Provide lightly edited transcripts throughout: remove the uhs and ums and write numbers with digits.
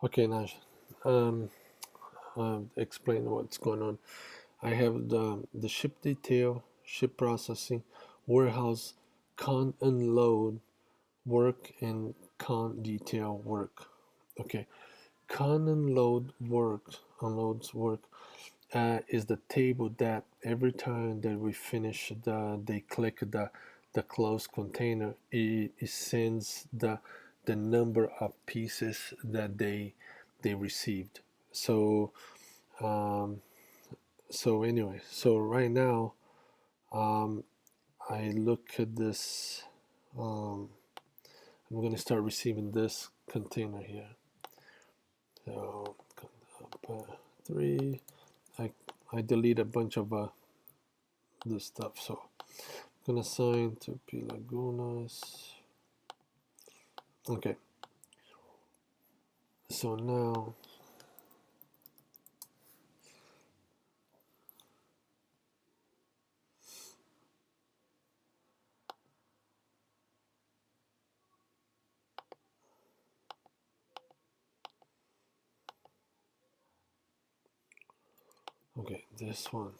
Okay, now um, explain what's going on. I have the ship detail, ship processing, warehouse, con unload work, and con detail work. Okay, con unloads work is the table that every time that we finish they click the close container, it sends the number of pieces that they received. So um, so anyway, so right now um, I look at this. um, I'm going to start receiving this container here. So three. I I delete a bunch of this stuff. So I'm gonna assign to P Lagunas. Okay. So now okay, this one.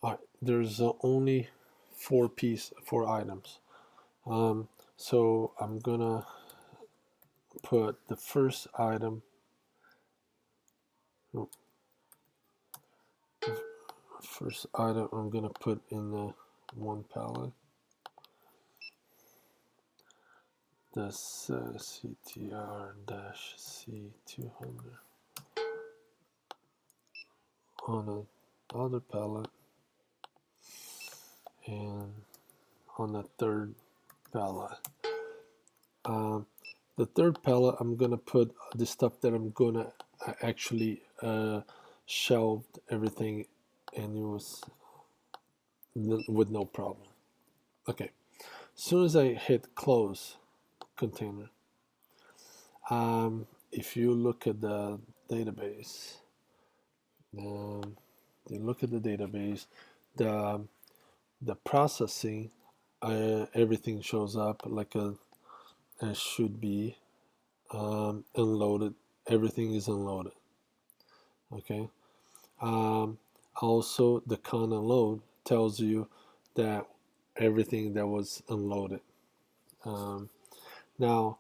All right, there's only four items. So I'm gonna put the first item. oh, First item I'm gonna put in the one palette. This CTR-C200 on another palette, and on the third palette. Um, the third palette, I'm gonna put the stuff that I'm gonna actually shelved everything, and it was with no problem. Okay, as soon as I hit close container, if you look at the database, um, you look at the database, the the processing, everything shows up like it should be unloaded. Everything is unloaded. Okay. Um, Also, the con unload tells you that everything that was unloaded. Um, Now,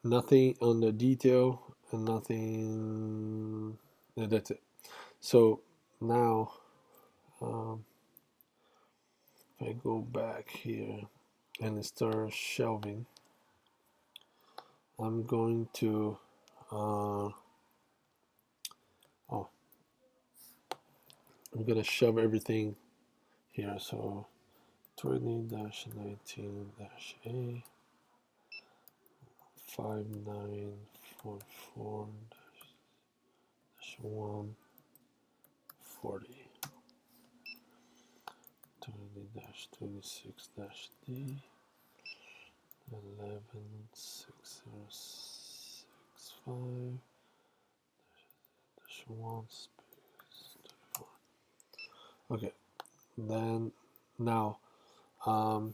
nothing on the detail and nothing. That's it. So now, um, if I go back here and start shelving, I'm going to. Oh, I'm gonna shove everything here. So 20-19-A 5944-140 20-26-D 116065 1 space 34. Okay, then now um,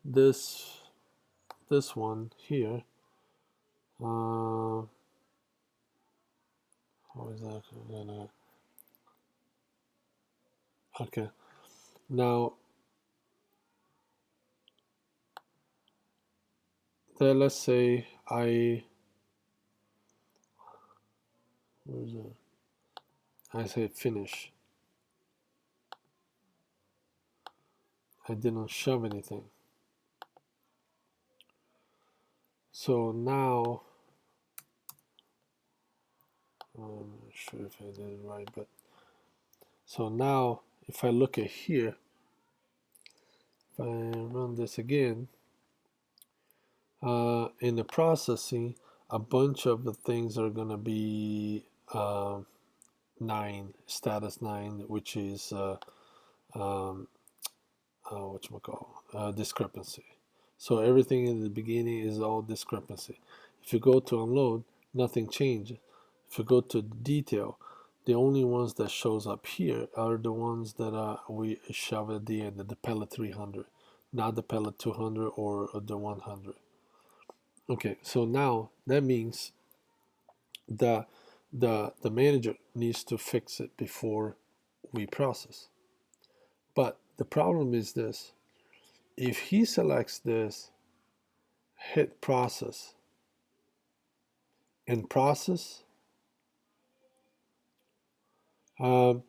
this this one here. How is that gonna? Okay, now let's say where's that? I say finish. I didn't shove anything. So now I'm not sure if I did it right, but so now if I look at here, if I run this again, in the processing, a bunch of the things are gonna be uh, 9, status 9, which is um, discrepancy. So everything in the beginning is all discrepancy. If you go to unload, nothing changes. If you go to detail, the only ones that shows up here are the ones that we shove at the end, the pellet 300, not the pellet 200 or the 100. Okay, so now that means the the manager needs to fix it before we process. But the problem is this: if he selects this, hit process, and process, um,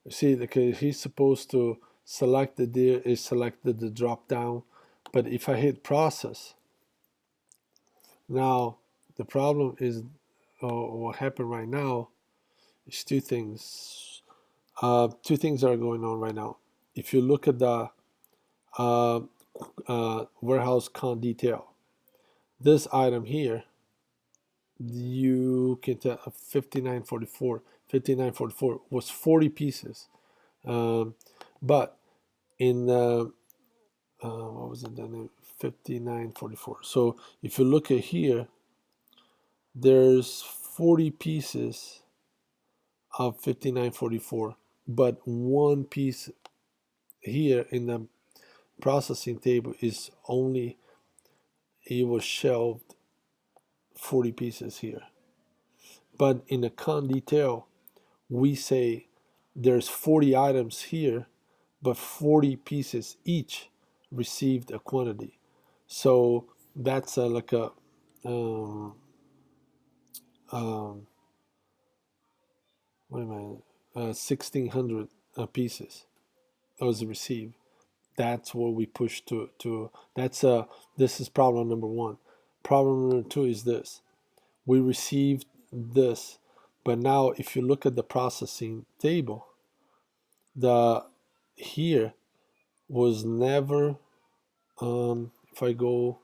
see, okay, he's supposed to select the deer is selected the drop down, but if I hit process, now the problem is what happened right now is two things. Two things are going on right now. If you look at the uh, warehouse count detail, this item here, you can tell 5944 was 40 pieces. Um, but in what was it then? 5944. So if you look at here, there's 40 pieces of 5944, but one piece here in the processing table is only, it was shelved 40 pieces here. But in the con detail, we say there's 40 items here, but 40 pieces each received a quantity. So that's like a um, um, what am I? 1,600 pieces was received. That's what we push to. That's this is problem number one. Problem number two is this: we received this, but now if you look at the processing table, the here was never. If I go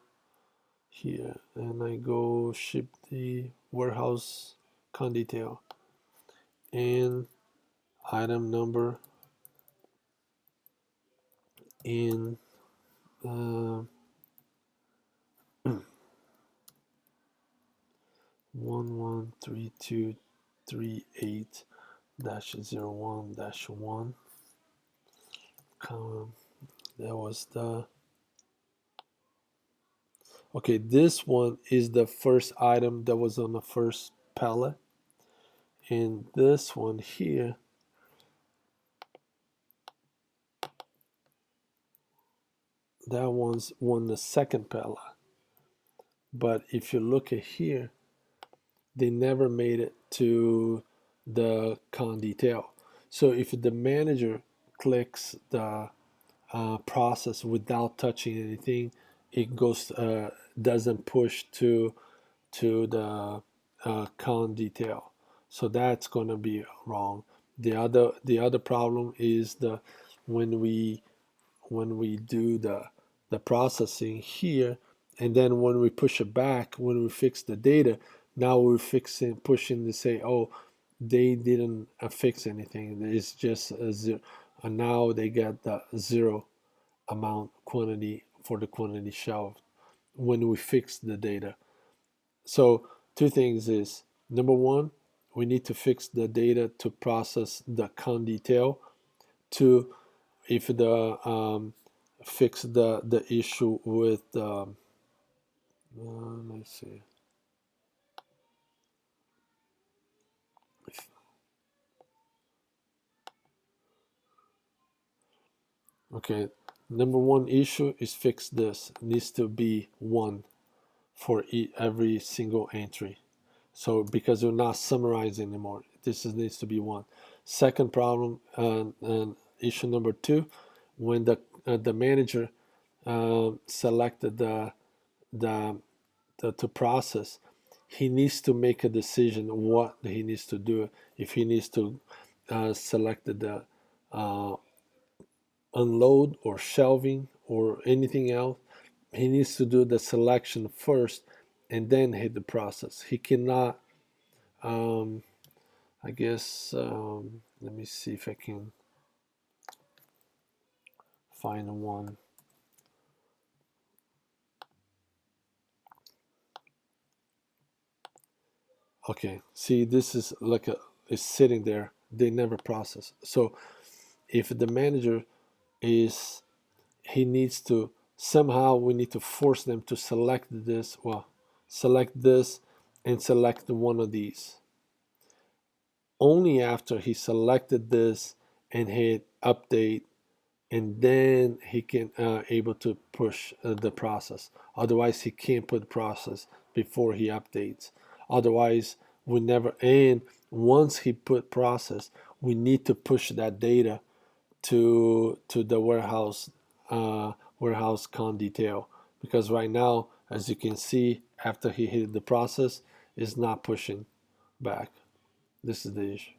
here and I go ship the warehouse con detail and item number in uh, 113238 01 1 that was the okay, this one is the first item that was on the first pallet, and this one here that one's on the second pallet. But if you look at here, they never made it to the con detail. So if the manager clicks the process without touching anything, it goes doesn't push to the con detail. So that's going to be wrong. The other problem is the when we do the processing here, and then when we push it back, when we fix the data, now we're pushing to say, oh, they didn't fix anything. It's just a zero. And now they get the zero amount quantity for the quantity shelved when we fix the data. So two things is, number one, we need to fix the data to process the con detail. Two, if the fix the issue with let's see. Okay, number one issue is fix this. It needs to be one for every single entry. So because we're not summarizing anymore, needs to be one. Second problem and issue number two, when the manager selected the to process, he needs to make a decision what he needs to do. If he needs to select the uh, unload or shelving or anything else, he needs to do the selection first and then hit the process. He cannot. Um, I guess let me see if I can find one. Okay, see, this is like it's sitting there. They never process. So if the manager is, he needs to somehow, we need to force them to select this. Well, select this, and select one of these. Only after he selected this and hit update, and then he can able to push the process. Otherwise, he can't put process before he updates. Otherwise, we never. And once he put process, we need to push that data to the warehouse con detail, because right now, as you can see, after he hit the process, is not pushing back. This is the issue.